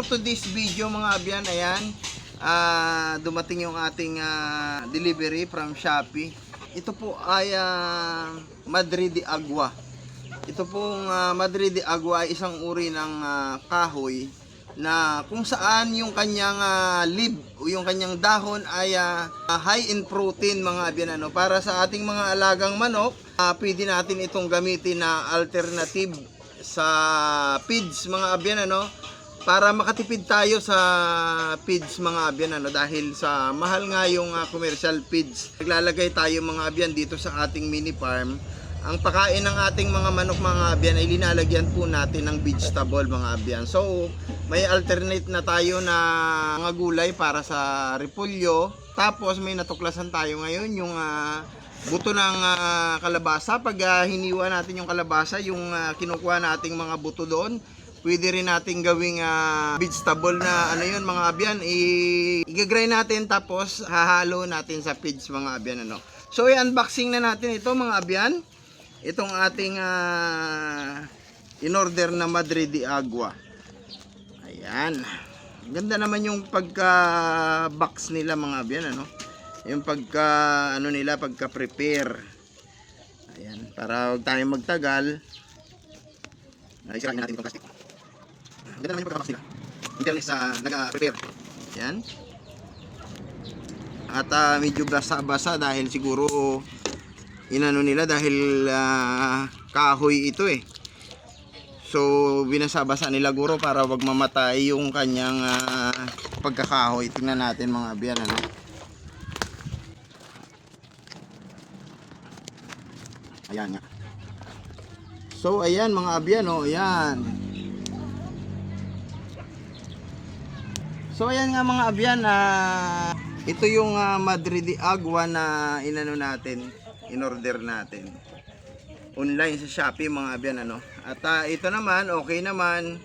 To this video mga abyan, ayan, dumating yung ating delivery from Shopee. Ito po ay Madre de Agua. Ito pong Madre de Agua ay isang uri ng kahoy na kung saan yung kanyang leaf o yung kanyang dahon ay high in protein mga abyan. Para sa ating mga alagang manok, pwede natin itong gamitin na alternative sa feeds mga abyan, para makatipid tayo sa feeds mga abyan, dahil sa mahal nga yung commercial feeds. Naglalagay tayo mga abyan dito sa ating mini farm. Ang pakain ng ating mga manok mga abyan ay linalagyan po natin ng vegetable mga abyan. So may alternate na tayo na mga gulay para sa repolyo. Tapos may natuklasan tayo ngayon yung buto ng kalabasa. Pag hiniwa natin yung kalabasa, yung kinukuha nating mga buto doon, pwede rin natin gawing vegetable na yun mga abyan. I-grind natin tapos hahalo natin sa feeds mga abyan. So i-unboxing na natin ito mga abyan. Itong ating in-order na Madre de Agua. Ayan. Ganda naman yung pagka-box nila mga abyan. Yung pagka-prepare. Ayan. Para huwag tayo magtagal. Isirain natin itong plastic. Ganda naman yung pagka-box nila. Internet sa nag-prepare. Ayan. At medyo basa-basa dahil siguro inano nila dahil kahoy ito eh. So binasa-basa nila guro para wag mamatay yung kanyang pagkakahoy. Tingnan natin mga abyan. Ayan nga. So ayan mga abyan, ayan. So ayan nga mga abyan, ito yung Madre de Agua na inano natin, in-order natin online sa Shopee mga abyan. At ito naman okay naman,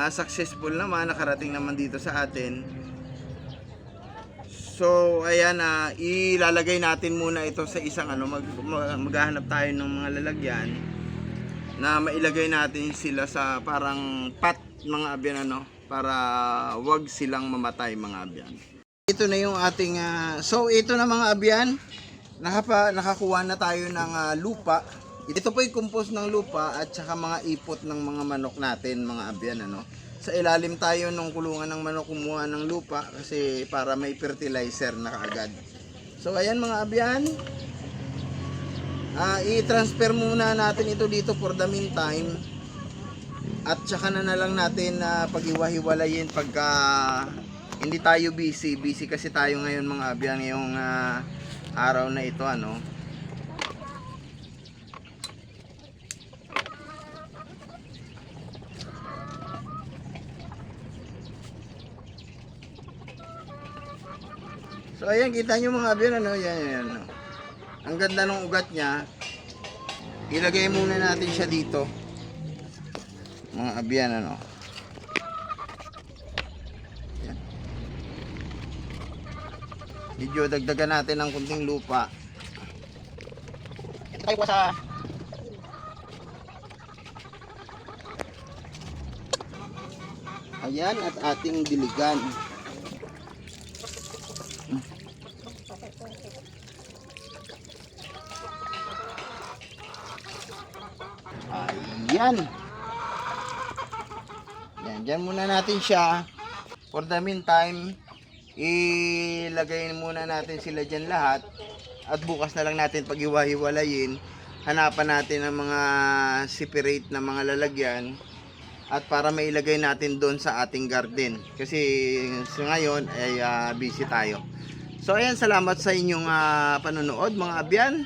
successful naman, nakarating naman dito sa atin. So ayan, ilalagay natin muna ito sa isang maghahanap tayo ng mga lalagyan na mailagay natin sila sa parang pot mga abyan, para wag silang mamatay mga abyan. Ito na yung ating so ito na mga abyan, nakakuha na tayo ng lupa. Ito po ay compost ng lupa at saka mga ipot ng mga manok natin mga abyan. Sa ilalim tayo ng kulungan ng manok kumuha ng lupa kasi para may fertilizer na kaagad. So ayan mga abyan, i-transfer muna natin ito dito for the meantime. At saka na lang natin pag-iwahiwalayin pagka hindi tayo busy kasi tayo ngayon mga abyan ngayong araw na ito. So ayan, kita nyo mga abyan, yan. Ang ganda ng ugat niya. Ilagay muna natin siya dito mga abyan. Yan. Medyo dagdagan natin ng kunting lupa. Ito tayo po sa ayan, at ating diligan. Ayan. Yan, dyan muna natin siya. For the meantime, ilagay muna natin sila dyan lahat. At bukas na lang natin pag-iwahiwalayin. Hanapan natin ang mga separate na mga lalagyan. At para mailagay natin doon sa ating garden. Kasi ngayon ay busy tayo. So ayan, salamat sa inyong panonood mga abyan.